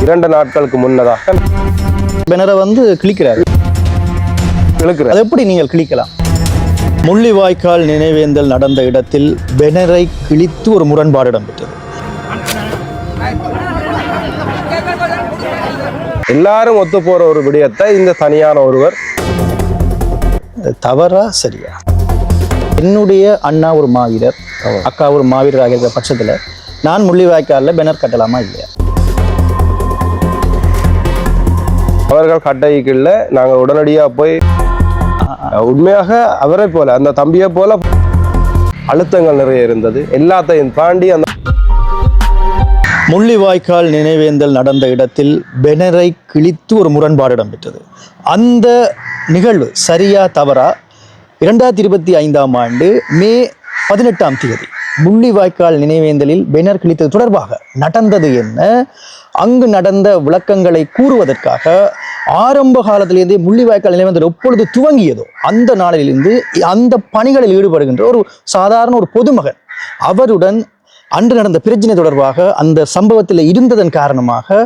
2 நாட்களுக்கு முன்னதாக பேனரை வந்து கிழிக்கிறாரு. அது எப்படி நீங்கள் கிழிக்கலாம்? முள்ளிவாய்க்கால் நினைவேந்தல் நடந்த இடத்தில் பேனரை கிழித்து ஒரு முரண்பாடு இடம்பெற்றது. எல்லாரும் ஒத்து போற ஒரு விடயத்தை இந்த தனியான ஒருவர் தவறா சரியா? என்னுடைய அண்ணா ஒரு மாவீரர், அக்கா ஒரு மாவீரராக இருக்கிற பட்சத்தில் நான் முள்ளிவாய்க்காலில் பேனர் கட்டலாமா இல்லையா? அவர்கள் கட்டைக்குள்ள நாங்கள் உடனடியாக போய் உண்மையாக அவரை போல அந்த தம்பியை போல அழுத்தங்கள் நிறைய இருந்தது. எல்லாத்தையும் தாண்டி அந்த முள்ளிவாய்க்கால் நினைவேந்தல் நடந்த இடத்தில் பேனரை கிழித்து ஒரு முரண்பாடு இடம்பெற்றது. அந்த நிகழ்வு சரியா தவறா? 2025ஆம் ஆண்டு மே 18ஆம் தேதி முள்ளிவாய்க்கால் நினைவேந்தலில் பேனர் கிழித்தது தொடர்பாக நடந்தது என்ன, அங்கு நடந்த விளக்கங்களை கூறுவதற்காக ஆரம்ப காலத்திலிருந்தே முள்ளிவாய்க்கால் நினைவேந்தல் எப்பொழுது துவங்கியதோ அந்த நாளிலிருந்து அந்த பணிகளில் ஈடுபடுகின்ற ஒரு சாதாரண ஒரு பொதுமகன் அவருடன் அன்று நடந்த பிரச்சனை தொடர்பாக அந்த சம்பவத்தில் இருந்ததன் காரணமாக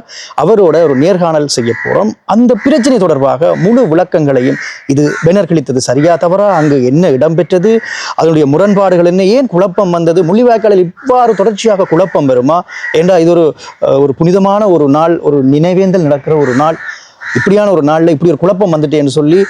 அவரோட ஒரு நேர்காணல் செய்ய போறோம். அந்த பிரச்சனை தொடர்பாக முழு விளக்கங்களையும், இது பேனர் கிழித்தது சரியா தவறா, அங்கு என்ன இடம்பெற்றது, அதனுடைய முரண்பாடுகள் என்ன, ஏன் குழப்பம் வந்தது, முள்ளிவாய்க்காலில் இவ்வாறு தொடர்ச்சியாக குழப்பம் வருமா என்றால் இது ஒரு புனிதமான ஒரு நாள், ஒரு நினைவேந்தல் நடக்கிற ஒரு நாள், இப்படியான ஒரு நாளில் இப்படி ஒரு குழப்பம் வந்துட்டேன்னு சொல்லி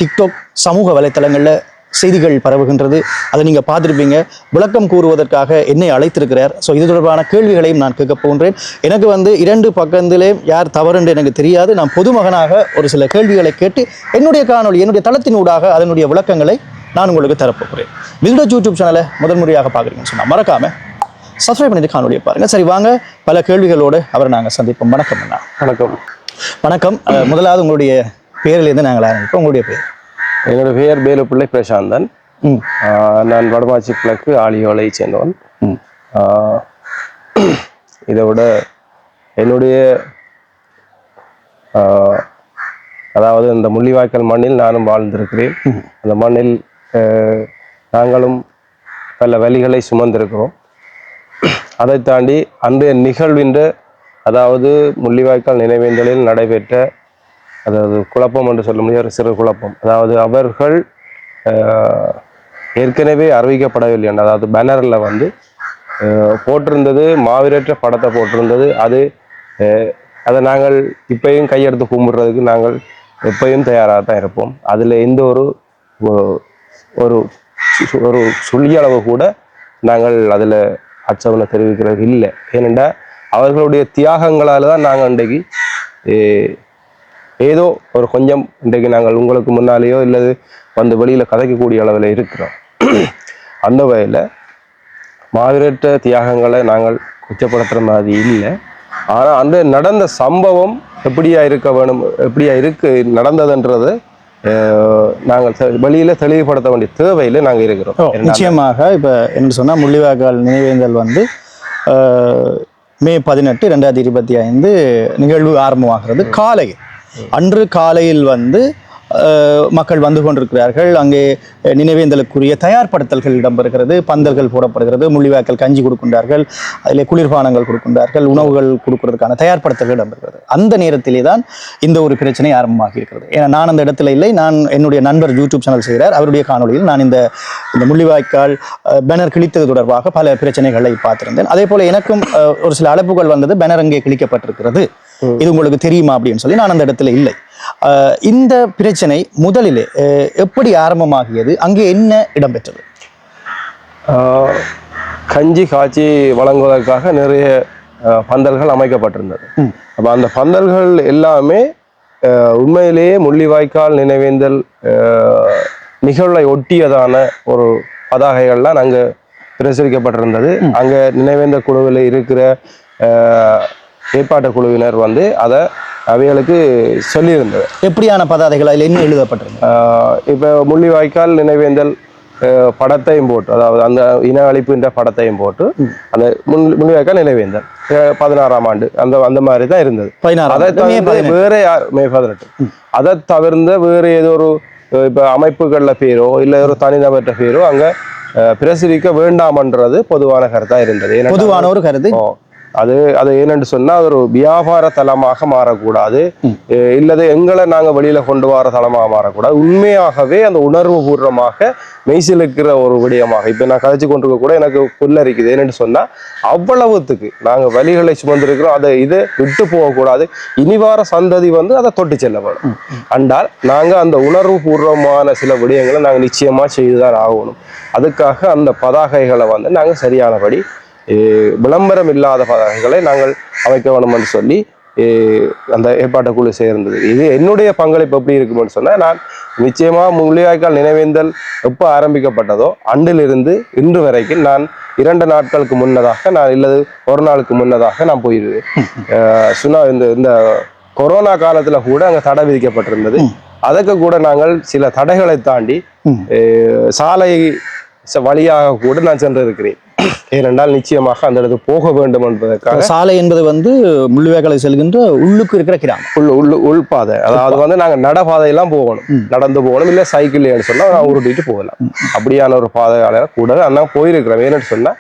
டிக்டாக் சமூக வலைத்தளங்களில் செய்திகள் பரவுகின்றது. அதை நீங்கள் பார்த்துருப்பீங்க. விளக்கம் கூறுவதற்காக என்னை அழைத்திருக்கிறார். ஸோ இது தொடர்பான கேள்விகளையும் நான் கேட்க போகின்றேன். எனக்கு வந்து 2 பக்கத்திலே யார் தவறுன்று எனக்கு தெரியாது. நான் பொதுமகனாக ஒரு சில கேள்விகளை கேட்டு என்னுடைய காணொலி, என்னுடைய தளத்தினூடாக அதனுடைய விளக்கங்களை நான் உங்களுக்கு தரப்போகிறேன். வில்டோ யூடியூப் சேனலை முதல் முறையாக பார்க்குறீங்கன்னு சொன்னால் மறக்காம சப்ஸ்கிரைப் பண்ணிட்டு காணொலியை பாருங்கள். சரி, வாங்க பல கேள்விகளோடு அவரை நாங்கள் சந்திப்போம். வணக்கம் அண்ணா. வணக்கம். வணக்கம். முதலாவது உங்களுடைய பேரிலேருந்து நாங்கள் ஆரம்பிப்போம். உங்களுடைய பேர்? என்னோட பெயர் வேலுப்பிள்ளை பிரசாந்தன். நான் வடமாச்சி கிழக்கு ஆலியோலை சேர்ந்தவன். இதை விட என்னுடைய அதாவது இந்த முள்ளிவாய்க்கால் மண்ணில் நானும் வாழ்ந்திருக்கிறேன். அந்த மண்ணில் நாங்களும் பல வழிகளை சுமந்திருக்கிறோம். அதை தாண்டி அன்றைய நிகழ்வின்ற அதாவது முள்ளிவாய்க்கால் நினைவேந்தலில் நடைபெற்ற அதாவது குழப்பம் என்று சொல்ல முடியாத சிறு குழப்பம். அதாவது அவர்கள் ஏற்கனவே அறிவிக்கப்படவில்லை. அதாவது பேனரில் வந்து போட்டிருந்தது, மாவீரற்ற படத்தை போட்டிருந்தது. அதை நாங்கள் இப்பயும் கையெடுத்து கும்பிடுறதுக்கு நாங்கள் எப்பயும் தயாராக தான் இருப்போம். அதில் எந்த ஒரு சுழியளவு கூட நாங்கள் அதில் அச்சவனை தெரிவிக்கிறது இல்லை. ஏனென்றால் அவர்களுடைய தியாகங்களால் தான் நாங்கள் இன்றைக்கு ஏதோ ஒரு கொஞ்சம் இன்றைக்கு நாங்கள் உங்களுக்கு முன்னாலேயோ இல்லது வந்து வெளியில் கதைக்கக்கூடிய அளவில் இருக்கிறோம். அந்த வகையில் மாவீரற்ற தியாகங்களை நாங்கள் குற்றப்படுத்துகிற மாதிரி இல்லை. ஆனால் அந்த நடந்த சம்பவம் எப்படியா இருக்க வேணும், எப்படியா நடந்ததுன்றது நாங்கள் வெளியில் தெளிவுபடுத்த வேண்டிய தேவையில் நாங்கள் இருக்கிறோம். நிச்சயமாக இப்போ என்ன சொன்னால் முள்ளிவாய்க்கால் நினைவேந்தல் வந்து மே 18, 2025 நிகழ்வு ஆரம்பமாகிறது. அன்று காலையில் வந்து மக்கள் வந்து கொண்டிருக்கிறார்கள். அங்கே நினைவேந்தலுக்குரிய தயார்படுத்தல்கள் இடம்பெறுகிறது. பந்தல்கள் போடப்படுகிறது. முள்ளிவாய்க்கால் கஞ்சி கொடுக்கின்றார்கள், அதில் குளிர்பானங்கள் கொடுக்கின்றார்கள், உணவுகள் கொடுக்கறதுக்கான தயார்படுத்தல்கள் இடம்பெறுகிறது. அந்த நேரத்திலே தான் இந்த ஒரு பிரச்சனை ஆரம்பமாகி இருக்கிறது. ஏன்னா நான் அந்த இடத்துல இல்லை, நான் என்னுடைய நண்பர் யூடியூப் சேனல் செய்கிறார், அவருடைய காணொலியில் நான் இந்த முள்ளிவாய்க்கால் பேனர் கிழித்தது தொடர்பாக பல பிரச்சனைகளை பார்த்திருந்தேன். அதே போல எனக்கும் ஒரு சில அழைப்புகள் வந்தது, பேனர் அங்கே கிழிக்கப்பட்டிருக்கிறது, இது உங்களுக்கு தெரியுமா அப்படின்னு சொல்லி. நான் அந்த இடத்துல இல்லை. இந்த பிரச்சனை முதலிலே எப்படி ஆரம்பமாகியது, அங்கே என்ன இடம்பெற்றது? கஞ்சி காய்ச்சி வழங்குவதற்காக நிறைய பந்தல்கள் அமைக்கப்பட்டிருந்தது. அப்போ அந்த பந்தல்கள் எல்லாமே உண்மையிலேயே முள்ளிவாய்க்கால் நினைவேந்தல் நிகழ்வை ஒட்டியதான ஒரு பதாகைகள்லாம் அங்கே பிரசுரிக்கப்பட்டிருந்தது. அங்கே நினைவேந்தல் குழுவில் இருக்கிற ஏற்பாட்டு குழுவினர் வந்து அதை அவைகளுக்கு சொல்லியிருந்தது. எப்படியான பதாதைகள் அதில் என்ன எழுதப்பட்டிருந்தது? இப்போ முள்ளிவாய்க்கால் நினைவேந்தல் படத்தையும் போட்டு, அதாவது அந்த இன அழிப்புன்ற படத்தையும் போட்டு அந்த முள்ளிவாய்க்கால் நினைவேந்தல் 16ஆம் ஆண்டு அந்த மாதிரி தான் இருந்தது. அதை தவிர்த்து வேற மே 18 அதை தவிர்ந்த வேறு ஏதோ ஒரு இப்போ அமைப்புகள்ல பேரோ இல்லை ஒரு தனிநபர்கிட்ட பேரோ அங்கே பிரசுரிக்க வேண்டாம்ன்றது பொதுவான கருத்தாக இருந்தது. பொதுவான ஒரு கருத்து. அது ஏனென்று சொன்னா அது ஒரு வியாபார தலமாக மாறக்கூடாது, இல்லது எங்களை நாங்க வெளியில கொண்டு வர தலமாக மாறக்கூடாது. உண்மையாகவே அந்த உணர்வு பூர்வமாக மெய்சிலுக்கிற ஒரு விடயமாக இப்ப நான் கதைச்சு கொண்டிருக்க கூட எனக்கு புல்லரிக்குது. ஏனென்று சொன்னா அவ்வளவுத்துக்கு நாங்க வலிகளை சுமந்திருக்கிறோம். அதை இதை விட்டு போகக்கூடாது. இனிவார சந்ததி வந்து அதை தொட்டு செல்ல வேணும். அண்டால் நாங்க அந்த உணர்வு பூர்வமான சில விடயங்களை நாங்க நிச்சயமா செய்துதான் ஆகணும். அதுக்காக அந்த பதாகைகளை வந்து நாங்க சரியானபடி விளம்பரம் இல்லாத பதாகைகளை நாங்கள் அமைக்க வேணும் என்று சொல்லி அந்த ஏற்பாட்டுக்குழு சேர்ந்தது. இது என்னுடைய பங்களிப்பு எப்படி இருக்கும்னு சொன்னால், நான் நிச்சயமா முள்ளிவாய்க்கால் நினைவேந்தல் எப்போ ஆரம்பிக்கப்பட்டதோ அன்றிலிருந்து இன்று வரைக்கும் நான் 2 நாட்களுக்கு முன்னதாக நான் இல்லது ஒரு நாளுக்கு முன்னதாக நான் போயிடுவேன். இந்த கொரோனா காலத்துல கூட அங்க தடை விதிக்கப்பட்டிருந்தது. அதற்கு கூட நாங்கள் சில தடைகளை தாண்டி சாலை வழியாக கூட நான் சென்று இருக்கிறேன். ஏனென்றால் நிச்சயமாக அந்த இடத்துக்கு போக வேண்டும் என்பதற்காக. சாலை என்பது வந்து முள்ளிவாய்க்காலை செல்கின்ற உள்ளுக்கு இருக்கிற கிராமம், உள்பாதை. அதாவது வந்து நாங்க நடப்பாதையெல்லாம் போகணும், நடந்து போகணும், இல்லை சைக்கிள் சொன்னா நான் உருட்டிட்டு போகலாம். அப்படியான ஒரு பாதையால கூட நான் போயிருக்கிறேன். ஏன்னு சொன்னா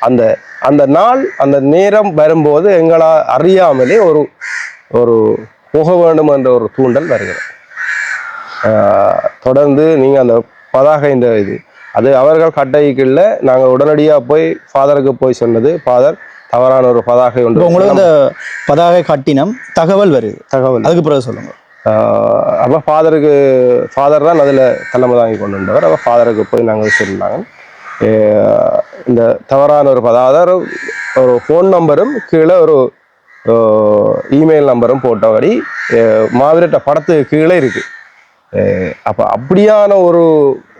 அந்த அந்த நாள் அந்த நேரம் வரும்போது எங்களா அறியாமலே ஒரு போக வேண்டும் என்ற ஒரு தூண்டல் வருகிறது. தொடர்ந்து நீங்க அந்த பதாகை இந்த இது அது அவர்கள் கட்டைக்குள்ள நாங்கள் உடனடியாக போய் ஃபாதருக்கு போய் சொன்னது. ஃபாதர் தவறான ஒரு பதாகை ஒன்று. உங்களுக்கு அந்த பதாகை கட்டினம் தகவல் அதுக்கு பிறகு சொல்லுங்க. அப்போ ஃபாதர் தான் அதில் தலைமை தாங்கி கொண்டு வந்தவர். அப்போ ஃபாதருக்கு போய் நாங்கள் சொன்னாங்க, இந்த தவறான ஒரு அதாவது ஒரு ஃபோன் நம்பரும் கீழே ஒரு இமெயில் நம்பரும் போட்டபடி மாவீரட்ட படத்துக்கு கீழே இருக்கு. அப்போ அப்படியான ஒரு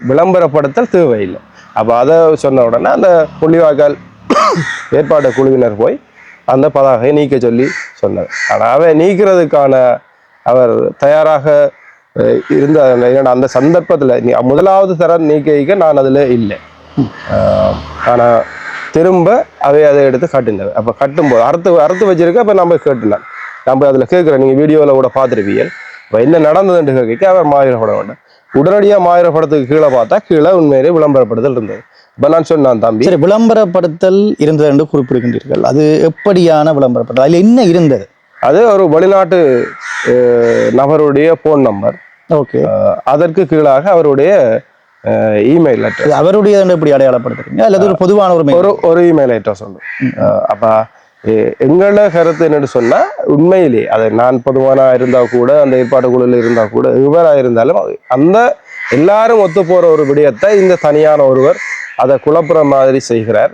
விளம்பரப்படுத்தல் தேவையில்லை. அப்போ அதை சொன்ன உடனே அந்த முள்ளிவாய்க்கால் ஏற்பாடு குழுவினர் போய் அந்த பதாகையை நீக்க சொல்லி சொன்னார். ஆனால் அவை நீக்கிறதுக்கான அவர் தயாராக இருந்த அந்த சந்தர்ப்பத்தில் முதலாவது தர நீக்க நான் அதில் இல்லை. ஆனால் திரும்ப அதை எடுத்து காட்டினது. அப்போ கட்டும்போது அறுத்து வச்சிருக்க. அப்போ நம்ம கேட்டுலாம் நம்ம அதில் கேட்குறேன், நீங்கள் வீடியோவில் கூட பார்த்துருப்பீங்க. இப்போ என்ன நடந்ததுன்னு கேட்க அவர் மாவீர படம் வேண்டாம். உடனடியாக மாவீர படத்துக்கு கீழே பார்த்தா கீழே உண்மையிலே விளம்பரப்படுத்தல் இருந்தது. இப்போ நான் சொன்னான் தம்பி, சரி, விளம்பரப்படுத்தல் இருந்தது என்று குறிப்பிடுகின்றீர்கள். அது எப்படியான விளம்பரப்படுத்தல்? அதில் என்ன இருந்தது? அது ஒரு வெளிநாட்டு நபருடைய போன் நம்பர். ஓகே. அதற்கு கீழாக அவருடைய இமெயில் அட்ரஸ். அவருடைய எப்படி அடையாளப்படுத்துறீங்க? அல்லது ஒரு பொதுவான ஒரு இமெயில் அட்ரஸ் உண்டு. அப்போ எங்கள கருத்து என்னன்னு சொன்னா, உண்மையிலே அதை நான் பொதுவான இருந்தா கூட அந்த ஏற்பாடு குழுவில் இருந்தா கூட இவராக இருந்தாலும் அந்த எல்லாரும் ஒத்து போற ஒரு விடயத்தை இந்த தனியான ஒருவர் அதை குழப்புற மாதிரி செய்கிறார்.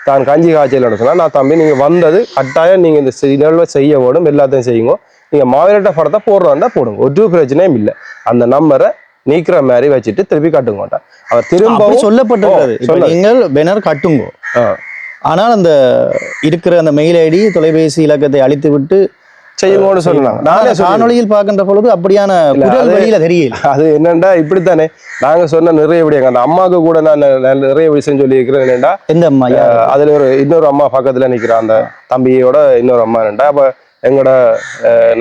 தான் கஞ்சி காய்ச்சல் சொன்னா, நான் தம்பி நீங்க வந்தது கட்டாயம் நீங்க இந்த நிகழ்வை செய்ய வேணும், எல்லாத்தையும் செய்யுங்க. நீங்க மாவீரட்ட படத்தை போடுறதா போடுங்க, ஒரு பிரச்சனையும் இல்லை. அந்த நம்பரை நீக்கிற மாதிரி வச்சுட்டு திருப்பி கட்டுங்க மாட்டான். அவர் திரும்பவும் சொல்லப்பட்டது நீங்கள் பேனர் கட்டுங்க. ஆனால் அந்த இருக்கிற அந்த மெயில் ஐடி தொலைபேசி இலக்கத்தை அழித்து விட்டு செய்யுங்கன்னு சொன்னாங்க. நானே காணொலியில் பார்க்கின்ற பொழுது அப்படியான வெளியில தெரியல. அது என்னண்டா இப்படித்தானே நாங்க சொன்ன நிறைய விடயங்க. அந்த அம்மாவுக்கு கூட நான் நிறைய விஷயம் சொல்லி இருக்கிறேன். என்னண்டா எந்த அம்மா? அதுல இன்னொரு அம்மா பக்கத்துல நிக்கிறான், அந்த தம்பியோட இன்னொரு அம்மா. என்னண்டா அப்ப எங்களோட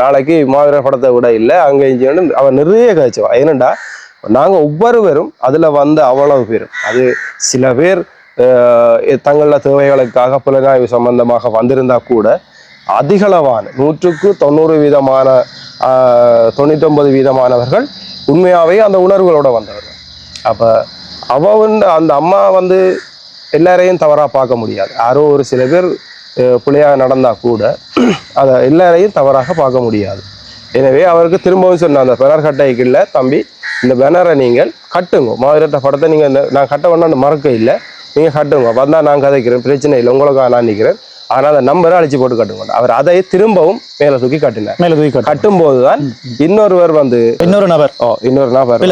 நாளைக்கு மாவீர படத்தை விட இல்லை அங்க இஞ்சின்னு அவன் நிறைய கழிச்சுவா. ஏனண்டா நாங்க ஒவ்வொருவரும் அதுல வந்த அவ்வளவு பேரும், அது சில பேர் தங்கள தேவைகளுக்காக புலனாய்வு சம்பந்தமாக வந்திருந்தா கூட அதிகளவான 100% 99% உண்மையாவே அந்த உணர்வுகளோட வந்தவர்கள். அப்ப அந்த அம்மா வந்து எல்லாரையும் தவறா பார்க்க முடியாது. யாரோ ஒரு சில பேர் பிள்ளையாக நடந்தா கூட அதை எல்லாரையும் தவறாக பார்க்க முடியாது. எனவே அவருக்கு திரும்பவும் சொன்ன அந்த பேனர் கட்டைக்குள்ள, தம்பி இந்த பேனரை நீங்கள் கட்டுங்க, மாவீரட்ட படத்தை நீங்க நான் கட்ட வேண்டாம்னு மறக்க இல்லை, நீங்க கட்டுங்க, வந்தா நான் கதைக்கிறேன், பிரச்சனை இல்லை, உங்களுக்காக நான் நிற்கிறேன், ஆனால் அந்த நம்பரை அழிச்சு போட்டு கட்டுங்க. அவர் அதை திரும்பவும் மேல தூக்கி கட்டினார். கட்டும் போதுதான் இன்னொருவர் வந்து இன்னொரு நபர்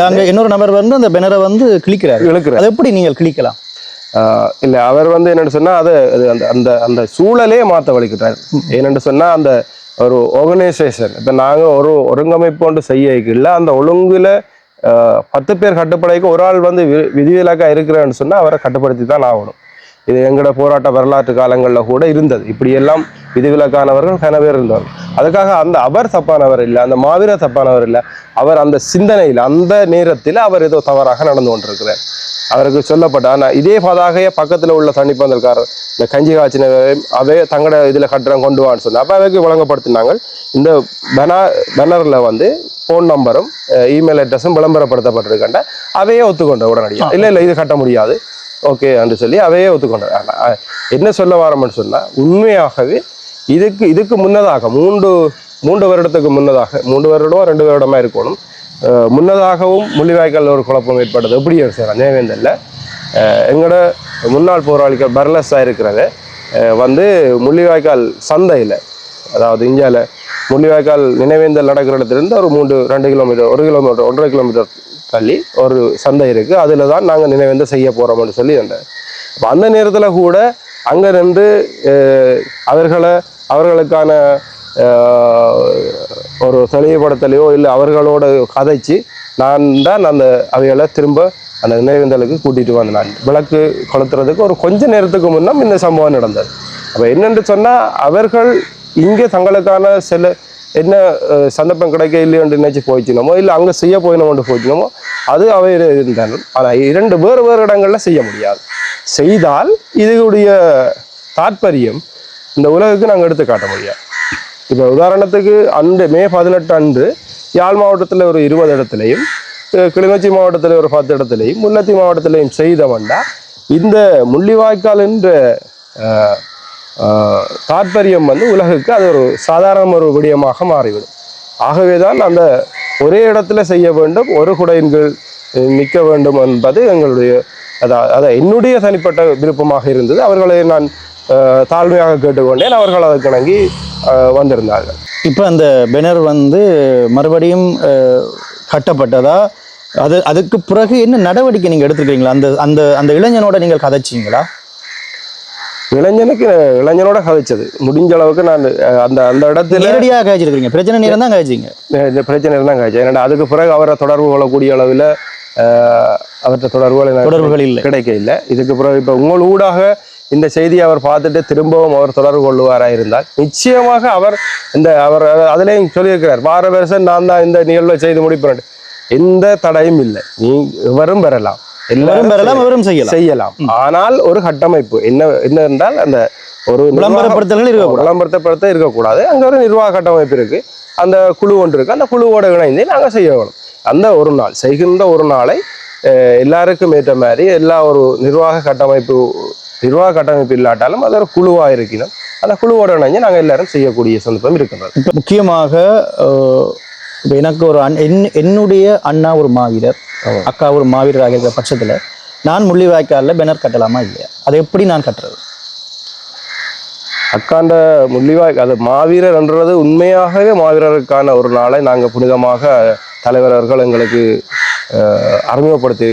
அங்க இன்னொரு நபர் வந்து அந்த பேனரை வந்து இழுக்கிறார். அது எப்படி நீங்கள் கிளிக்கலாம்? இல்லை, அவர் வந்து என்னென்னு சொன்னா அது அந்த அந்த சூழலே மாற்ற வலிக்கிறார். என்னென்னு சொன்னா அந்த ஒரு ஆர்கனைசேஷன், இப்போ நாங்கள் ஒரு ஒருங்கமைப்பு கொண்டு செய்ய இல்லை, அந்த ஒழுங்குல 10 பேர் கட்டுப்படைக்கு ஒரு ஆள் வந்து விதிவிலக்கா இருக்கிறேன்னு சொன்னா அவரை கட்டுப்படுத்தி தான் ஆகணும். இது எங்களோட போராட்ட வரலாற்று காலங்களில் கூட இருந்தது. இப்படியெல்லாம் விதிவிலக்கானவர்கள் கன பேர் இருந்தார்கள். அதுக்காக அவர் தப்பானவர் இல்லை, அந்த மாவீரர் தப்பானவர் இல்லை, அவர் அந்த சிந்தனையில் அந்த நேரத்தில் அவர் ஏதோ தவறாக நடந்து கொண்டிருக்கிறார். அவருக்கு சொல்லப்பட்ட ஆனால் இதே பதாகையை பக்கத்தில் உள்ள தண்ணிப்பந்தல்காரர் இந்த கஞ்சி காய்ச்சினரையும் அவே தங்களோட இதில் கட்டுறம் கொண்டு வான்னு சொன்னால் அப்போ அவைக்கு வழங்கப்படுத்தினாங்க. இந்த பேனரில் வந்து ஃபோன் நம்பரும் இமெயில் அட்ரஸும் விளம்பரப்படுத்தப்பட்டிருக்கண்ட அவையே ஒத்துக்கொண்ட உடனடியாக இல்லை இது கட்ட முடியாது ஓகே என்று சொல்லி அவையே ஒத்துக்கொண்ட. என்ன சொல்ல வாரம்னு சொன்னால் உண்மையாகவே இதுக்கு முன்னதாக மூன்று வருடத்துக்கு முன்னதாக 3 வருடம் 2 வருடமாக இருக்கணும் முன்னதாகவும் முள்ளிவாய்க்கால் ஒரு குழப்பம் ஏற்பட்டது. எப்படி சார் நினைவேந்தல்ல எங்களோட முன்னாள் போராளிகள் பர்லஸாக இருக்கிறத வந்து முள்ளிவாய்க்கால் சந்தையில் அதாவது இந்தியாவில் முள்ளிவாய்க்கால் நினைவேந்தல் நடக்கிற இடத்துலேருந்து ஒரு 2 கிலோமீட்டர் 1 கிலோமீட்டர் 1.5 கிலோமீட்டர் தள்ளி ஒரு சந்தை இருக்குது. அதில் தான் நாங்கள் நினைவேந்தல் செய்ய போகிறோம்னு சொல்லி இருந்தேன். அப்போ அந்த நேரத்தில் கூட அங்கே நின்று அவர்களுக்கான ஒரு தெளிவுபடுத்தலையோ இல்லை அவர்களோட கதைச்சு நான் தான் அந்த அவைகளை திரும்ப அந்த நினைவேந்தலுக்கு கூட்டிகிட்டு வந்தேன். நான் விளக்கு கொளுத்துறதுக்கு ஒரு கொஞ்ச நேரத்துக்கு முன்னம் இந்த சம்பவம் நடந்தது. அப்போ என்னென்று சொன்னால் அவர்கள் இங்கே தங்களுக்கான சில என்ன சந்தர்ப்பம் கிடைக்க இல்லையென்று நினைச்சு போயிச்சினோமோ இல்லை அங்கே செய்ய போயினோம்னு போயிச்சினோமோ அது அவை இருந்தாலும் ஆனால் 2 வேறு இடங்களில் செய்ய முடியாது. செய்தால் இதுடைய தாற்பயம் இந்த உலகுக்கு நாங்கள் எடுத்து காட்ட முடியாது. இப்போ உதாரணத்துக்கு மே 18 அன்று யாழ் மாவட்டத்தில் ஒரு 20 இடத்துலையும் கிளிநொச்சி மாவட்டத்தில் ஒரு 10 இடத்துலையும் முல்லைத்தீவு மாவட்டத்திலையும் செய்தவண்டா இந்த முள்ளிவாய்க்கால் என்ற தாற்பயம் வந்து உலகுக்கு அது ஒரு சாதாரண ஒரு விடயமாக மாறிவிடும். ஆகவே தான் அந்த ஒரே இடத்துல செய்ய வேண்டும், ஒரு குடையின் கீழ் நிற்க வேண்டும் என்பது எங்களுடைய அதை என்னுடைய தனிப்பட்ட விருப்பமாக இருந்தது. அவர்களை நான் தாழ்மையாக கேட்டுக்கொண்டேன். அவர்கள் அதற்கு இணங்கி வந்திருந்தார்கள். இப்போ அந்த பேனர் வந்து மறுபடியும் கட்டப்பட்டதா? அதுக்கு பிறகு என்ன நடவடிக்கை நீங்கள் எடுத்துருக்கீங்களா? அந்த அந்த அந்த இளைஞனோட நீங்கள் கதைச்சிங்களா? இளைஞனோட கதைச்சது முடிஞ்ச அளவுக்கு நான் அந்த அந்த இடத்துல நேரடியாக கழிச்சிருக்கீங்க. பிரச்சனை நேரம் தான் கழிச்சிங்க. பிரச்சனை தான் கழிச்சேன். ஏன்னா அதுக்கு பிறகு அவரை தொடர்பு கொள்ளக்கூடிய அளவில் அவற்றை தொடர்புகள் இல்லை, கிடைக்க இல்லை. இதுக்கு பிறகு இப்போ உங்கள் ஊடாக இந்த செய்தியை அவர் பார்த்துட்டு திரும்பவும் அவர் தொடர்பு கொள்ளுவாராக இருந்தால் நிச்சயமாக அவர் அதிலையும் சொல்லியிருக்கிறார், வார வருஷம் நான் தான் இந்த நிகழ்வை செய்து முடிப்பேன். எந்த தடையும் இல்லை, நீ எவரும் பெறலாம், எல்லாரும் பெறலாம், எவரும் செய்யலாம். ஆனால் ஒரு கட்டமைப்பு என்ன என்றால் அந்த ஒரு விளம்பரப்படுத்த இருக்கக்கூடாது. அங்க ஒரு நிர்வாக கட்டமைப்பு இருக்கு, அந்த குழு ஒன்று இருக்கு. அந்த குழுவோட இணைந்து நாங்கள் செய்ய வேணும். அந்த ஒரு நாள் செய்கின்ற ஒரு நாளை எல்லாருக்கும் ஏற்ற மாதிரி எல்லா ஒரு நிர்வாக கட்டமைப்பு இல்லாட்டாலும் அது ஒரு குழுவாக இருக்கணும். அந்த குழுவோட இணைஞ்சு நாங்கள் எல்லாரும் செய்யக்கூடிய சந்தர்ப்பம் இருக்கின்றது. முக்கியமாக எனக்கு ஒரு என்னுடைய அண்ணா ஒரு மாவீரர், அக்கா ஒரு மாவீரர் ஆகிற பட்சத்தில் நான் முள்ளிவாய்க்காலில் பேனர் கட்டலாமா இல்லையா? அதை எப்படி நான் கட்டுறது? அக்காண்ட முள்ளிவாய்க்கால் அது மாவீரர் என்றது உண்மையாகவே மாவீரருக்கான ஒரு நாளை நாங்கள் புனிதமாக தலைவர்கள் எங்களுக்கு அறிமுகப்படுத்தி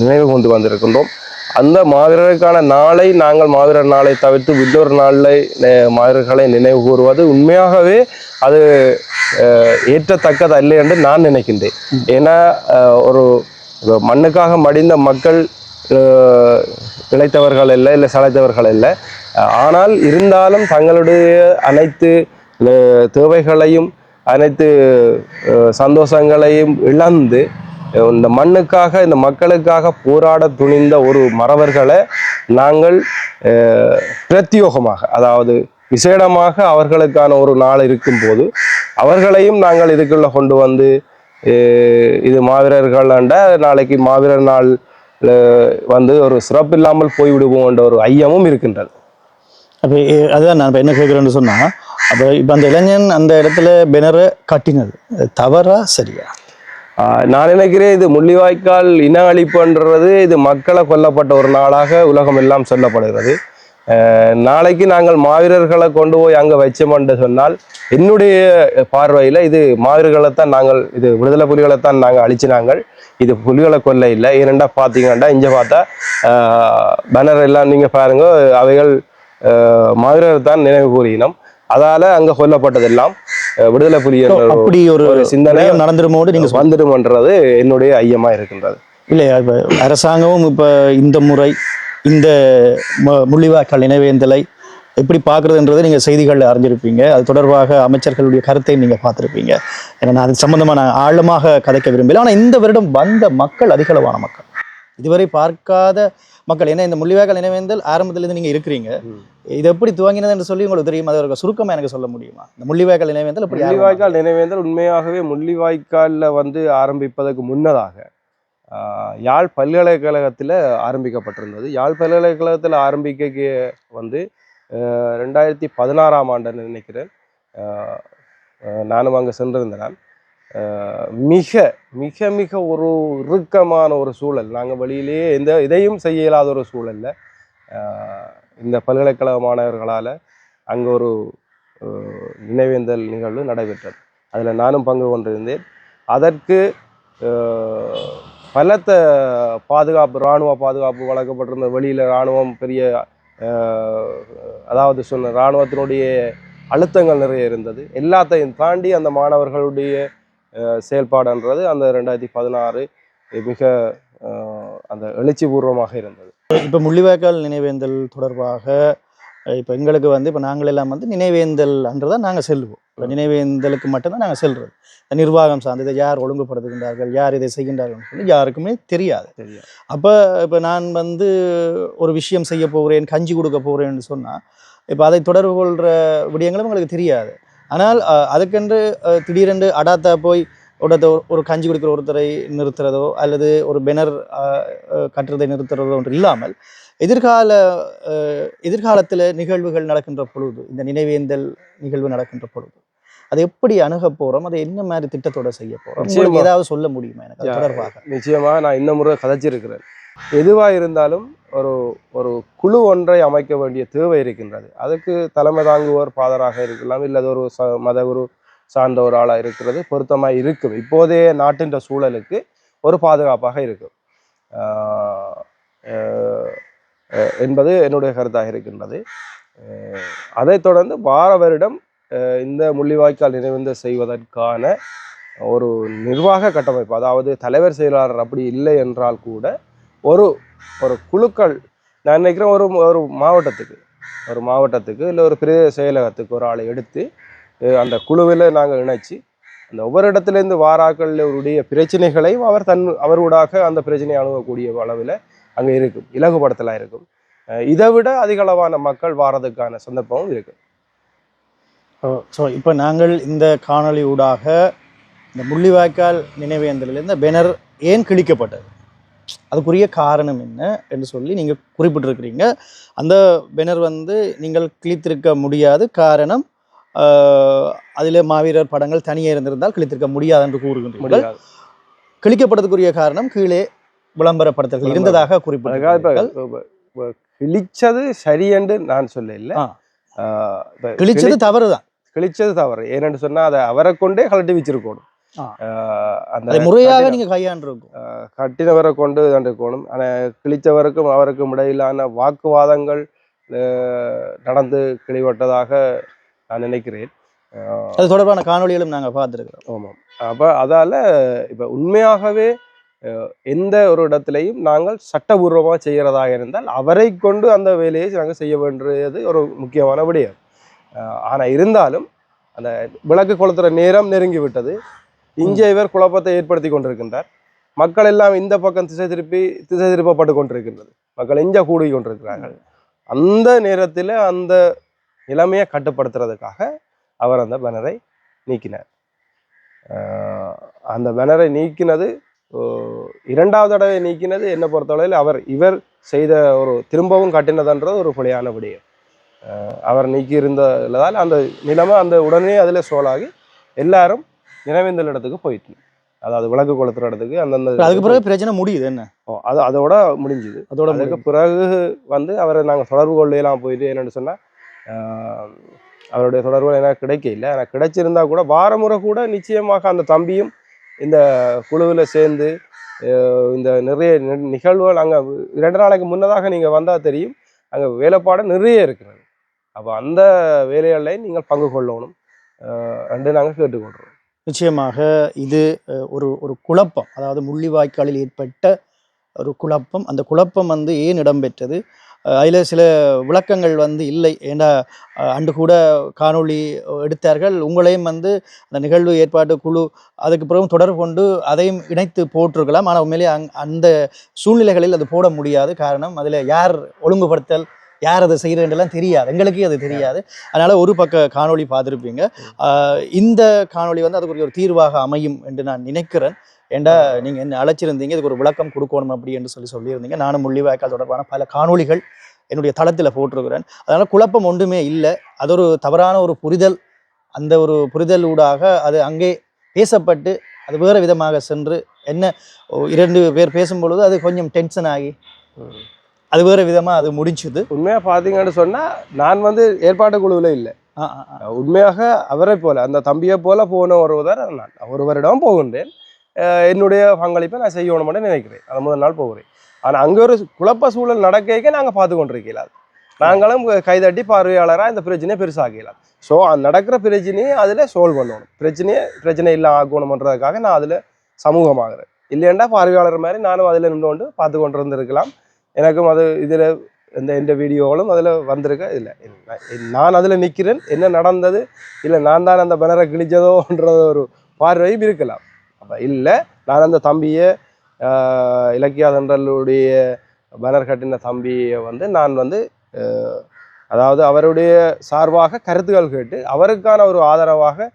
நினைவு கொண்டு வந்திருக்கின்றோம். அந்த மாவீரருக்கான நாளை நாங்கள் மாவீரர் நாளை தவிர்த்து இன்னொரு நாளில் மாவீரர்களை நினைவு கூறுவது உண்மையாகவே அது ஏற்றத்தக்கது அல்ல என்று நான் நினைக்கின்றேன். ஏன்னா ஒரு மண்ணுக்காக மடிந்த மக்கள் இழைத்தவர்கள் இல்லை சளைத்தவர்கள் இல்லை. ஆனால் இருந்தாலும் தங்களுடைய அனைத்து தேவைகளையும் அனைத்து சந்தோஷங்களையும் இழந்து இந்த மண்ணுக்காக இந்த மக்களுக்காக போராட துணிந்த ஒரு மறவர்களை நாங்கள் பிரத்யோகமாக, அதாவது விசேடமாக அவர்களுக்கான ஒரு நாள் இருக்கும்போது அவர்களையும் நாங்கள் இதுக்குள்ள கொண்டு வந்து இது மாவீரர்கள் நாளைக்கு மாவீரர் நாள் வந்து ஒரு சிறப்பு இல்லாமல் போய்விடுவோம் என்ற ஒரு ஐயமும் இருக்கின்றது. அப்போ அதுதான் நான் இப்போ என்ன கேட்குறேன்னு சொன்னால், அப்போ இப்போ அந்த இளைஞன் அந்த இடத்துல பேனரை கட்டினது தவறா சரியா? நான் நினைக்கிறேன் இது முள்ளிவாய்க்கால் இன அழிப்புன்றது இது மக்களை கொல்லப்பட்ட ஒரு நாளாக உலகம் எல்லாம் சொல்லப்படுகிறது. நாளைக்கு நாங்கள் மாவீரர்களை கொண்டு போய் அங்கே வச்சோம்னு சொன்னால் என்னுடைய பார்வையில் இது மாவீரர்களைத்தான் நாங்கள், இது விடுதலை புலிகளைத்தான் நாங்கள் அழிச்சினாங்கள், இது புலிகளை கொல்ல இல்லை. ஏனெண்டா பார்த்தீங்கன்னா இங்கே பார்த்தா பேனர் எல்லாம் நீங்கள் பாருங்க, அவைகள் மாவீரர் தான் நினைவு கூறினோம். அதால அங்க கொல்லப்பட்டதெல்லாம் விடுதலை புலிகள் அப்படி ஒரு சிந்தனை நடந்துருமோடு நீங்க வந்துடும்ன்றது என்னுடைய ஐயமா இருக்கின்றது. இல்லையா? இப்ப அரசாங்கமும் இப்ப இந்த முறை இந்த முள்ளிவாய்க்கால் நினைவேந்தலை எப்படி பார்க்குறதுன்றதை நீங்கள் செய்திகளில் அறிஞ்சிருப்பீங்க. அது தொடர்பாக அமைச்சர்களுடைய கருத்தை நீங்கள் பார்த்துருப்பீங்க. ஏன்னா நான் அது சம்பந்தமாக நான் ஆழமாக கதைக்க விரும்பல. ஆனால் இந்த வருடம் வந்த மக்கள் அதிகளவான மக்கள் இதுவரை பார்க்காத மக்கள். ஏன்னா இந்த முள்ளிவாய்க்கால் நினைவேந்தல் ஆரம்பத்திலிருந்து நீங்க இருக்கிறீங்க, இது எப்படி துவங்கினது என்று சொல்லி உங்களுக்கு தெரியும், அதை ஒரு சுருக்கமா எனக்கு சொல்ல முடியுமா? இந்த முள்ளிவாய்க்கால் நினைவேந்தல் எப்படி முள்ளிவாய்க்கால் நினைவேந்தல் உண்மையாகவே முள்ளிவாய்க்காலில் வந்து ஆரம்பிப்பதற்கு முன்னதாக யாழ் பல்கலைக்கழகத்தில் ஆரம்பிக்கப்பட்டிருந்தது. யாழ் பல்கலைக்கழகத்தில் ஆரம்பிக்க வந்து 2016ஆம் ஆண்டு நினைக்கிறேன், நானும் அங்கே சென்றிருந்தேன். நான் மிக மிக மிக ஒரு இறுக்கமான ஒரு சூழல், நாங்கள் வெளியிலேயே இதையும் செய்ய இயலாத ஒரு சூழலில் இந்த பல்கலைக்கழக மாணவர்களால் அங்கே ஒரு நினைவேந்தல் நிகழ்வு நடைபெற்றது. அதில் நானும் பங்கு கொண்டிருந்தேன். அதற்கு பலத்த பாதுகாப்பு, இராணுவ பாதுகாப்பு வழங்கப்பட்டிருந்த. வெளியில் இராணுவம் பெரிய அதாவது சொன்ன இராணுவத்தினுடைய அழுத்தங்கள் நிறைய இருந்தது. எல்லாத்தையும் தாண்டி அந்த மாணவர்களுடைய செயல்பாடுன்றது அந்த 2016 மிக அந்த எழுச்சி பூர்வமாக இருந்தது. இப்போ முள்ளிவாய்க்கால் நினைவேந்தல் தொடர்பாக இப்போ எங்களுக்கு வந்து இப்போ நாங்கள் எல்லாம் வந்து நினைவேந்தல் அன்றுதான் நாங்கள் செல்வோம். இப்போ நினைவேந்தலுக்கு மட்டும்தான் நாங்கள் செல்றது. நிர்வாகம் சார்ந்து இதை யார் ஒழுங்குபடுத்துகின்றார்கள், யார் இதை செய்கின்றார்கள் சொல்லி யாருக்குமே தெரியாது. அப்போ இப்போ நான் வந்து ஒரு விஷயம் செய்ய போகிறேன், கஞ்சி கொடுக்க போகிறேன்னு சொன்னால் இப்போ அதை தொடர்பு கொள்கிற விடயங்களும் உங்களுக்கு தெரியாது. ஆனால் அதுக்கென்று திடீரென்று அடாத்தா போய் ஒரு கஞ்சி கொடுக்குற ஒருத்தரை நிறுத்துறதோ அல்லது ஒரு பெனர் கட்டுறதை நிறுத்துறதோ ஒன்று இல்லாமல் எதிர்காலத்தில் நிகழ்வுகள் நடக்கின்ற பொழுது, இந்த நினைவேந்தல் நிகழ்வு நடக்கின்ற பொழுது அதை எப்படி அணுக போகிறோம், அதை என்ன மாதிரி திட்டத்தோட செய்ய போகிறோம், ஏதாவது சொல்ல முடியுமா எனக்கு தொடர்பாக? நிச்சயமாக நான் இந்த முறை கதைச்சிருக்கிறேன். எதுவாக இருந்தாலும் ஒரு குழு ஒன்றை அமைக்க வேண்டிய தேவை இருக்கின்றது. அதுக்கு தலைமை தாங்குவோர் பாதராக இருக்கலாம், இல்லை ஒரு மதகுரு சார்ந்த ஒரு ஆளாக இருக்கிறது பொருத்தமாக இருக்கும். இப்போதைய நாட்டின் சூழலுக்கு ஒரு பாதுகாப்பாக இருக்கும் என்பது என்னுடைய கருத்தாக இருக்கின்றது. அதைத் தொடர்ந்து வார வருடம் இந்த முள்ளிவாய்க்கால் நினைவேந்தல் செய்வதற்கான ஒரு நிர்வாக கட்டமைப்பு, அதாவது தலைவர் செயலாளர் அப்படி இல்லை என்றால் கூட ஒரு குழுக்கள், நான் நினைக்கிறேன் ஒரு மாவட்டத்துக்கு இல்லை ஒரு பிரதேச செயலகத்துக்கு ஒரு ஆளை எடுத்து அந்த குழுவில் நாங்கள் இணைச்சி அந்த ஒவ்வொரு இடத்துலேருந்து வாராக்களுடைய பிரச்சனைகளை அவரோடாக அந்த பிரச்சனையை அணுகக்கூடிய அளவில் அங்கே இருக்கும், இலகுபடுத்தலாம் இருக்கும். இதை விட அதிக அளவான மக்கள் வாரதுக்கான சந்தர்ப்பமும் இருக்கு. ஸோ இப்போ நாங்கள் இந்த காணொளி ஊடாக இந்த முள்ளிவாய்க்கால் நினைவேந்தலில் இந்த பெனர் ஏன் கிழிக்கப்பட்டது, அதுக்குரிய காரணம் என்ன என்று சொல்லி நீங்கள் குறிப்பிட்டிருக்கிறீங்க. அந்த பெனர் வந்து நீங்கள் கிழித்திருக்க முடியாது, காரணம் அதில் மாவீரர் படங்கள் தனியே இருந்திருந்தால் கிழித்திருக்க முடியாது என்று கூறுகின்றீர்கள். கிழிக்கப்பட்டதுக்குரிய காரணம் கீழே விளம்பரப்படுத்தல்கள் இருந்ததாக குறிப்பிட்டிருக்கிறார்கள். கிழிச்சது சரி என்று நான் சொல்ல இல்லை, கிழிச்சது தவறுதான். கிழிச்சது தவறு ஏனென்று சொன்னா அதை அவரை கொண்டே கழட்டி வச்சிருக்கணும். அந்த முறையாக நீங்க கையாண்டிருக்கும், கட்டினவரை கொண்டு இருக்கணும். ஆனால் கிழிச்சவருக்கும் அவருக்கும் இடையிலான வாக்குவாதங்கள் நடந்து கிழிவட்டதாக நான் நினைக்கிறேன். அது தொடர்பான காணொலிகளும் நாங்கள் பார்த்துருக்கிறோம். ஆமாம். அப்போ அதால் இப்போ உண்மையாகவே எந்த ஒரு இடத்துலையும் நாங்கள் சட்டபூர்வமாக செய்கிறதாக இருந்தால் அவரை கொண்டு அந்த வேலையை நாங்கள் செய்ய வேண்டியது ஒரு முக்கியமான விடயம். ஆனால் இருந்தாலும் அந்த விளக்கு கொளுத்துற நேரம் நெருங்கி விட்டது. இங்கே இவர் குழப்பத்தை ஏற்படுத்தி கொண்டிருக்கின்றார். மக்கள் எல்லாம் இந்த பக்கம் திசை திருப்பப்பட்டு கொண்டிருக்கின்றது. மக்கள் இங்கே கூடி கொண்டிருக்கிறார்கள். அந்த நேரத்தில் அந்த நிலைமையை கட்டுப்படுத்துறதுக்காக அவர் அந்த பேனரை நீக்கினார். அந்த பேனரை நீக்கினது இரண்டாவது தடவை நீக்கினது என்னை பொறுத்தவரையில் இவர் செய்த ஒரு திரும்பவும் கட்டினதுன்றது ஒரு பிழையான விடயம். அவர் நீக்கி இருந்ததால் அந்த நிலைமை அந்த உடனே அதில் சோலாகி எல்லாரும் நினைவேந்தல் இடத்துக்கு போயிட்டு, அதாவது விளக்கு கொளுத்துற இடத்துக்கு அந்தந்த அதுக்கு பிறகு பிரச்சனை முடியுது என்ன அதோட முடிஞ்சுது. அதுக்கு பிறகு வந்து அவரை நாங்கள் தொடர்பு கொள்ளையெல்லாம் போயிட்டு என்னென்னு சொன்னால் அவருடைய தொடர்புகள் எனக்கு கிடைக்கல. எனக்கு கிடைச்சிருந்தா கூட வாரமுறை கூட நிச்சயமாக அந்த தம்பியும் இந்த குழுவில் சேர்ந்து இந்த நிறைய நிகழ்வுகள் அங்கே 2 நாளைக்கு முன்னதாக நீங்கள் வந்தால் தெரியும், அங்கே வேலைப்பாடு நிறைய இருக்கிறது. அப்போ அந்த வேலைகளில் நீங்கள் பங்கு கொள்ளணும் என்று நாங்கள் கேட்டுக்கொள்கிறோம். நிச்சயமாக இது ஒரு குழப்பம், அதாவது முள்ளிவாய்க்காலில் ஏற்பட்ட ஒரு குழப்பம். அந்த குழப்பம் வந்து ஏன் இடம்பெற்றது, அதில் சில விளக்கங்கள் வந்து இல்லை. ஏன்னா அன்று கூட காணொளி எடுத்தார்கள், உங்களையும் வந்து அந்த நிகழ்வு ஏற்பாட்டு குழு அதுக்கு பிறகு தொடர்பு கொண்டு அதையும் இணைத்து போட்டிருக்கலாம். ஆனால் உண்மையிலேயே அந்த சூழ்நிலைகளில் அது போட முடியாது. காரணம் அதில் யார் ஒழுங்குபடுத்தல், யார் அதை செய்கிறேன்றலாம் தெரியாது, எங்களுக்கே அது தெரியாது. அதனால் ஒரு பக்க காணொளி பார்த்துருப்பீங்க. இந்த காணொளி வந்து அதுக்கு ஒரு தீர்வாக அமையும் என்று நான் நினைக்கிறேன். ஏண்டா நீங்கள் என்ன அழைச்சிருந்தீங்க, இதுக்கு ஒரு விளக்கம் கொடுக்கணும் அப்படி என்று சொல்லியிருந்தீங்க. நானும் முள்ளிவாய்க்கால் தொடர்பான பல காணொளிகள் என்னுடைய தளத்தில் போட்டிருக்கிறேன். அதனால் குழப்பம் ஒன்றுமே இல்லை. அது ஒரு தவறான ஒரு புரிதல். அந்த ஒரு புரிதல் ஊடாக அது அங்கே பேசப்பட்டு அது வேறு விதமாக சென்று என்ன 2 பேர் பேசும்பொழுது அது கொஞ்சம் டென்ஷன் ஆகி அது வேறு விதமாக அது முடிஞ்சுது. உண்மையாக பார்த்தீங்கன்னு சொன்னால் நான் வந்து ஏற்பாட்டு குழுவில் இல்லை. உண்மையாக அவரை போல அந்த தம்பியை போல போன ஒருவர் நான் ஒருவரிடம் போகின்றேன். என்னுடைய பங்களிப்பை நான் செய்யணும்னு நினைக்கிறேன். அது முதல் நாள் போகிறேன். ஆனால் அங்கே ஒரு குழப்ப சூழல் நடக்க நாங்கள் பார்த்து கொண்டிருக்கலாம். நாங்களும் கைதட்டி பார்வையாளராக இந்த பிரச்சனையை பெருசாக்கலாம். ஸோ அது நடக்கிற பிரச்சனையை அதில் சால்வ் பண்ணணும். பிரச்சனை இல்லை ஆக்கணுமன்றதுக்காக நான் அதில் சமூகமாகிறேன். இல்லைன்னா பார்வையாளர் மாதிரி நானும் அதில் நின்று கொண்டு பார்த்து கொண்டு இருந்திருக்கலாம். எனக்கும் அது இதில் இந்த வீடியோவும் அதில் வந்திருக்க இல்லை. நான் அதில் நிற்கிறேன், என்ன நடந்தது, இல்லை நான் தான் அந்த பேனரை கிழிச்சதோன்றது ஒரு பார்வையும் இருக்கலாம். அப்போ இல்லை, நான் அந்த தம்பியை இலக்கியா தென்றலுடைய பேனர் கட்டின தம்பியை வந்து நான் வந்து அதாவது அவருடைய சார்பாக கருத்துக்கள் கேட்டு அவருக்கான ஒரு ஆதரவாக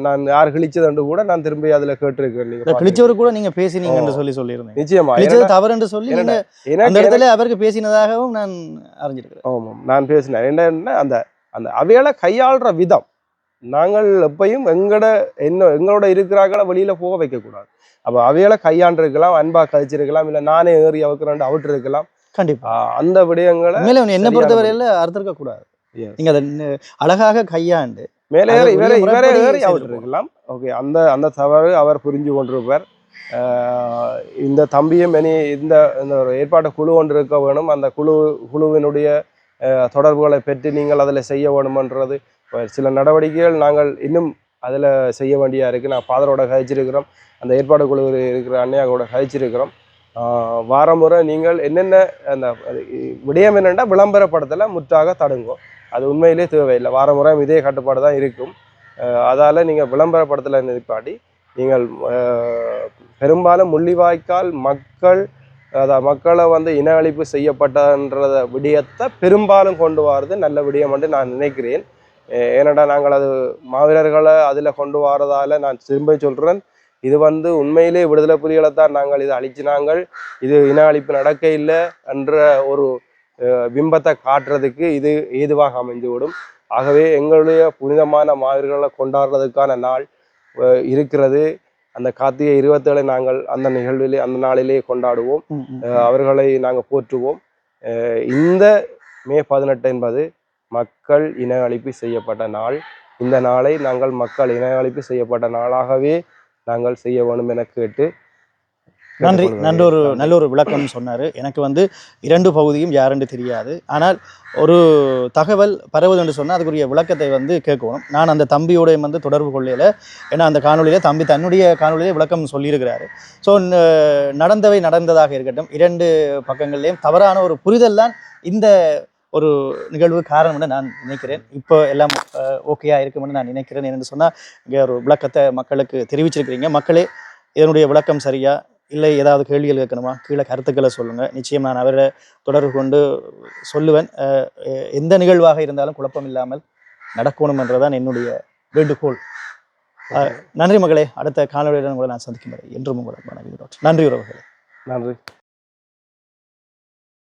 நான் யார் கிழிச்சதுன்னு கூட நான் திரும்பி அதில் கேட்டிருக்கேன். கிழிச்சவரு கூட நீங்க பேசினீங்கன்னு சொல்லியிருந்தேன். நிச்சயமா தவறு என்று சொல்லி அவருக்கு பேசினதாகவும் நான் அறிஞ்சிருக்கிறேன். ஆமாம், நான் பேசினேன். என்ன அந்த அந்த அவையால கையாளுற விதம், நாங்கள் எப்பயும் எங்களோட இருக்கிறாங்கள வெளியில போக வைக்கக்கூடாது. அப்போ அவையால கையாண்டிருக்கலாம், அன்பா கழிச்சிருக்கலாம், இல்லை நானே ஏறி அவருக்கு அவுட்டு இருக்கலாம். கண்டிப்பா அந்த விடயங்களை என்ன பொறுத்தவரையில அறுத்திருக்க கூடாது. நீங்க அதை அழகாக கையாண்டு மேலே இவரே ஏறி அவுட்டு இருக்கலாம். ஓகே, அந்த தவறு அவர் புரிஞ்சு கொண்டிருப்பார். இந்த தம்பியும் இந்த ஒரு ஏற்பாட்டு குழு ஒன்று இருக்க வேணும். அந்த குழுவினுடைய தொடர்புகளை பெற்று நீங்கள் அதில் செய்ய வேணுமன்றது சில நடவடிக்கைகள் நாங்கள் இன்னும் அதில் செய்ய வேண்டியா இருக்குது. நான் ஃபாதரோட கழிச்சிருக்கிறோம், அந்த ஏற்பாடு குழு இருக்கிற அண்ணையாவோட கழிச்சிருக்கிறோம். வாரமுறை நீங்கள் என்னென்ன அந்த விடயம் என்னென்னா விளம்பரப்படத்தில் முற்றாக தடுங்கும். அது உண்மையிலே தேவையில்லை. வாரமுறை இதே கட்டுப்பாடு தான் இருக்கும். அதால் நீங்கள் விளம்பரப்படத்தில் நிற்பாட்டி நீங்கள் பெரும்பாலும் முள்ளிவாய்க்கால் மக்களை வந்து இன அழிப்பு செய்யப்பட்டன்ற விடயத்தை பெரும்பாலும் கொண்டு வரது நல்ல விடயம் என்று நான் நினைக்கிறேன். ஏனடா நாங்கள் அது மாவீரர்களை அதில் கொண்டு வரதால நான் திரும்ப சொல்கிறேன், இது வந்து உண்மையிலே விடுதலை புலிகளை தான் நாங்கள் இதை அழிச்சினாங்கள், இது இன அழிப்பு நடக்க இல்லை என்ற ஒரு பிம்பத்தை காட்டுறதுக்கு இது ஏதுவாக அமைந்துவிடும். ஆகவே எங்களுடைய புனிதமான மாவீரர்களை கொண்டாடுறதுக்கான நாள் இருக்கிறது. அந்த கார்த்திகை 27 நாங்கள் அந்த நிகழ்விலே அந்த நாளிலே கொண்டாடுவோம். அவர்களை நாங்கள் போற்றுவோம். இந்த மே 18 என்பது மக்கள் இன அழிப்பு செய்யப்பட்ட நாள். இந்த நாளை நாங்கள் மக்கள் இன அழிப்பு செய்யப்பட்ட நாளாகவே நாங்கள் செய்ய வேண்டும் என கேட்டு நன்றி. நல்ல ஒரு விளக்கம் சொன்னார். எனக்கு வந்து 2 பகுதியும் யாரென்று தெரியாது. ஆனால் ஒரு தகவல் பரவுது என்று சொன்னால் அதுக்குரிய விளக்கத்தை வந்து கேட்கணும். நான் அந்த தம்பியோட வந்து தொடர்பு கொள்ளையில், ஏன்னா அந்த காணொலியில் தம்பி தன்னுடைய காணொலியிலே விளக்கம் சொல்லியிருக்கிறாரு. ஸோ நடந்தவை நடந்ததாக இருக்கட்டும், 2 பக்கங்கள்லேயும் தவறான ஒரு புரிதல் தான் இந்த ஒரு நிகழ்வு காரணம் என்று நான் நினைக்கிறேன். இப்போ எல்லாம் ஓகேயா இருக்குமென்னு நான் நினைக்கிறேன். என்னென்னு சொன்னால் இங்கே ஒரு விளக்கத்தை மக்களுக்கு தெரிவிச்சிருக்கிறீங்க. மக்களே இதனுடைய விளக்கம் சரியா இல்லை ஏதாவது கேள்விகள் கேட்கணுமா, கீழே கருத்துக்களை சொல்லுங்கள். நிச்சயம் நான் அவரை தொடர்பு கொண்டு சொல்லுவேன். எந்த நிகழ்வாக இருந்தாலும் குழப்பம் இல்லாமல் நடக்கணும் என்றதான் என்னுடைய வேண்டுகோள். நன்றி மகளே. அடுத்த காணொலியுடன் உங்களை நான் சந்திக்கும் வரை என்றும் உங்களை நன்றி உறவுகளே. நன்றி.